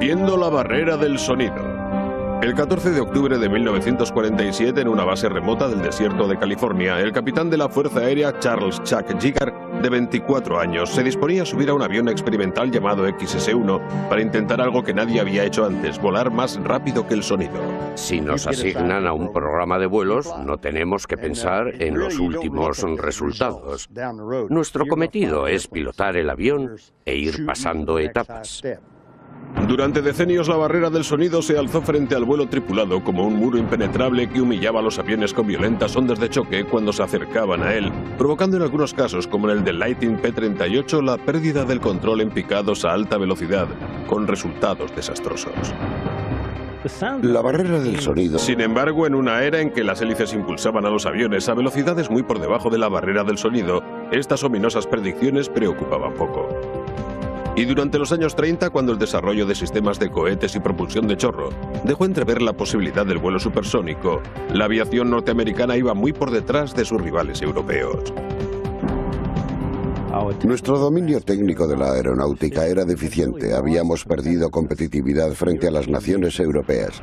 Rompiendo la barrera del sonido. El 14 de octubre de 1947, en una base remota del desierto de California, el capitán de la Fuerza Aérea, Charles Chuck Yeager, de 24 años, se disponía a subir a un avión experimental llamado XS-1 para intentar algo que nadie había hecho antes, volar más rápido que el sonido. Si nos asignan a un programa de vuelos, no tenemos que pensar en los últimos resultados. Nuestro cometido es pilotar el avión e ir pasando etapas. Durante decenios la barrera del sonido se alzó frente al vuelo tripulado como un muro impenetrable que humillaba a los aviones con violentas ondas de choque cuando se acercaban a él, provocando en algunos casos, como en el del Lightning P-38, la pérdida del control en picados a alta velocidad, con resultados desastrosos. La barrera del sonido. Sin embargo, en una era en que las hélices impulsaban a los aviones a velocidades muy por debajo de la barrera del sonido, estas ominosas predicciones preocupaban poco. Y durante los años 30, cuando el desarrollo de sistemas de cohetes y propulsión de chorro dejó entrever la posibilidad del vuelo supersónico, la aviación norteamericana iba muy por detrás de sus rivales europeos. Nuestro dominio técnico de la aeronáutica era deficiente. Habíamos perdido competitividad frente a las naciones europeas.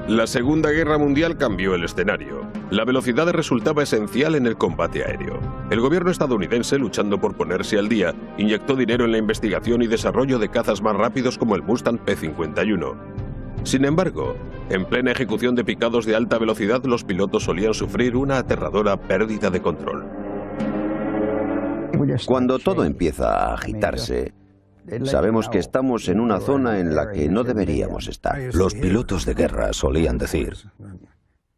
La Segunda Guerra Mundial cambió el escenario. La velocidad resultaba esencial en el combate aéreo. El gobierno estadounidense, luchando por ponerse al día, inyectó dinero en la investigación y desarrollo de cazas más rápidos como el Mustang P-51. Sin embargo, en plena ejecución de picados de alta velocidad, los pilotos solían sufrir una aterradora pérdida de control. Cuando todo empieza a agitarse, sabemos que estamos en una zona en la que no deberíamos estar. Los pilotos de guerra solían decir: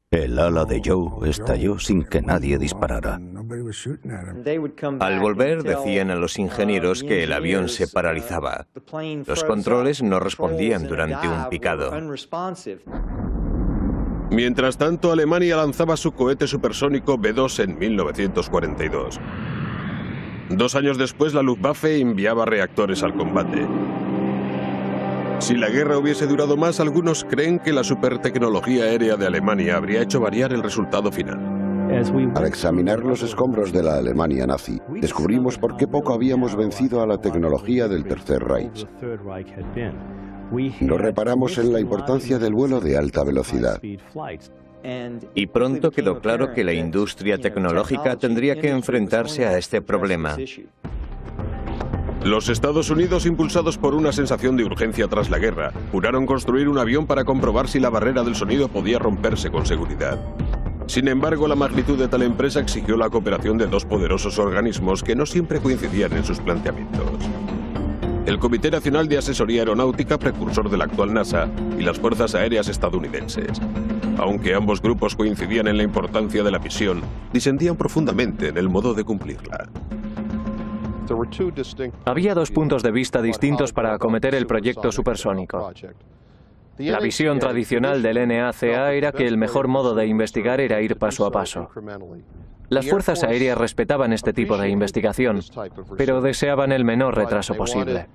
el ala de Joe estalló sin que nadie disparara. Al volver decían a los ingenieros que el avión se paralizaba. Los controles no respondían durante un picado. Mientras tanto, Alemania lanzaba su cohete supersónico B-2 en 1942. 2 años después, la Luftwaffe enviaba reactores al combate. Si la guerra hubiese durado más, algunos creen que la supertecnología aérea de Alemania habría hecho variar el resultado final. Al examinar los escombros de la Alemania nazi, descubrimos por qué poco habíamos vencido a la tecnología del Tercer Reich. No reparamos en la importancia del vuelo de alta velocidad. Y pronto quedó claro que la industria tecnológica tendría que enfrentarse a este problema. Los Estados Unidos, impulsados por una sensación de urgencia tras la guerra, juraron construir un avión para comprobar si la barrera del sonido podía romperse con seguridad. Sin embargo, la magnitud de tal empresa exigió la cooperación de 2 poderosos organismos que no siempre coincidían en sus planteamientos: el Comité Nacional de Asesoría Aeronáutica, precursor de la actual NASA, y las Fuerzas Aéreas estadounidenses. Aunque ambos grupos coincidían en la importancia de la misión, disentían profundamente en el modo de cumplirla. Había 2 puntos de vista distintos para acometer el proyecto supersónico. La visión tradicional del NACA era que el mejor modo de investigar era ir paso a paso. Las fuerzas aéreas respetaban este tipo de investigación, pero deseaban el menor retraso posible.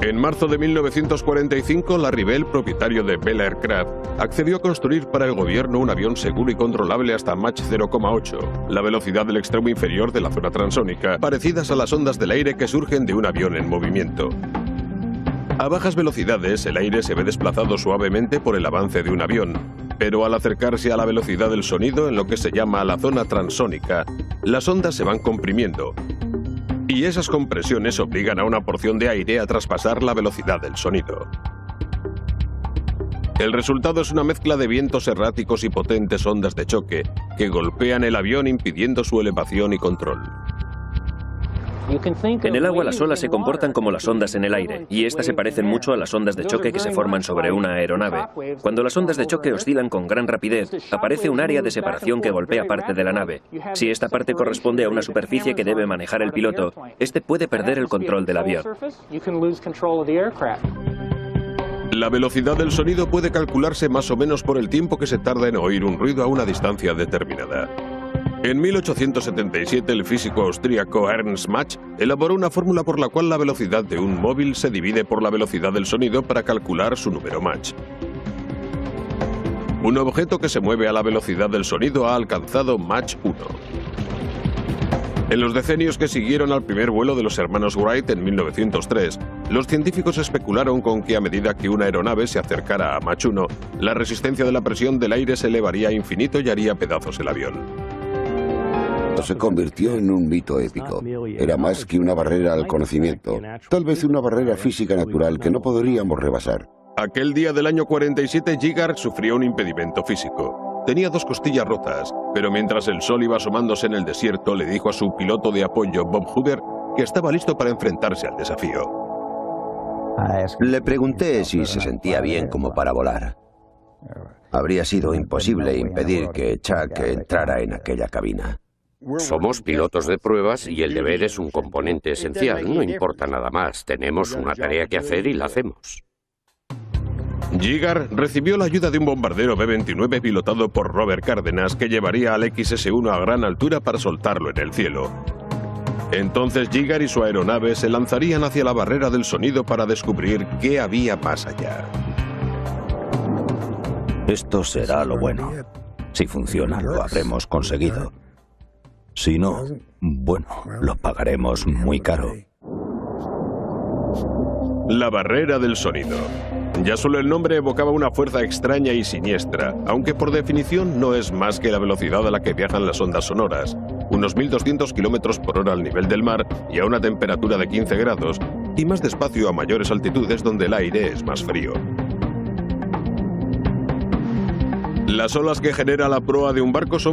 En marzo de 1945, Larry Bell, propietario de Bell Aircraft, accedió a construir para el gobierno un avión seguro y controlable hasta Mach 0,8, la velocidad del extremo inferior de la zona transónica, parecidas a las ondas del aire que surgen de un avión en movimiento. A bajas velocidades, el aire se ve desplazado suavemente por el avance de un avión, pero al acercarse a la velocidad del sonido, en lo que se llama la zona transónica, las ondas se van comprimiendo. Y esas compresiones obligan a una porción de aire a traspasar la velocidad del sonido. El resultado es una mezcla de vientos erráticos y potentes ondas de choque que golpean el avión impidiendo su elevación y control. En el agua las olas se comportan como las ondas en el aire, y estas se parecen mucho a las ondas de choque que se forman sobre una aeronave. Cuando las ondas de choque oscilan con gran rapidez, aparece un área de separación que golpea parte de la nave. Si esta parte corresponde a una superficie que debe manejar el piloto, este puede perder el control del avión. La velocidad del sonido puede calcularse más o menos por el tiempo que se tarda en oír un ruido a una distancia determinada. En 1877, el físico austríaco Ernst Mach elaboró una fórmula por la cual la velocidad de un móvil se divide por la velocidad del sonido para calcular su número Mach. Un objeto que se mueve a la velocidad del sonido ha alcanzado Mach 1. En los decenios que siguieron al primer vuelo de los hermanos Wright en 1903, los científicos especularon con que a medida que una aeronave se acercara a Mach 1, la resistencia de la presión del aire se elevaría a infinito y haría pedazos el avión. Se convirtió en un mito épico. Era más que una barrera al conocimiento, tal vez una barrera física natural que no podríamos rebasar. Aquel día del año 47, Giggard sufrió un impedimento físico. tenía 2 costillas rotas, pero mientras el sol iba asomándose en el desierto, le dijo a su piloto de apoyo, Bob Hoover, que estaba listo para enfrentarse al desafío. Le pregunté si se sentía bien como para volar. Habría sido imposible impedir que Chuck entrara en aquella cabina. Somos pilotos de pruebas y el deber es un componente esencial. No importa nada más. Tenemos una tarea que hacer y la hacemos. Gigar recibió la ayuda de un bombardero B-29 pilotado por Robert Cárdenas que llevaría al XS-1 a gran altura para soltarlo en el cielo. Entonces Gigar y su aeronave se lanzarían hacia la barrera del sonido para descubrir qué había más allá. Esto será lo bueno. Si funciona, lo habremos conseguido. Si no, bueno, lo pagaremos muy caro. La barrera del sonido. Ya solo el nombre evocaba una fuerza extraña y siniestra, aunque por definición no es más que la velocidad a la que viajan las ondas sonoras, unos 1.200 km/h al nivel del mar y a una temperatura de 15 grados, y más despacio a mayores altitudes donde el aire es más frío. Las olas que genera la proa de un barco son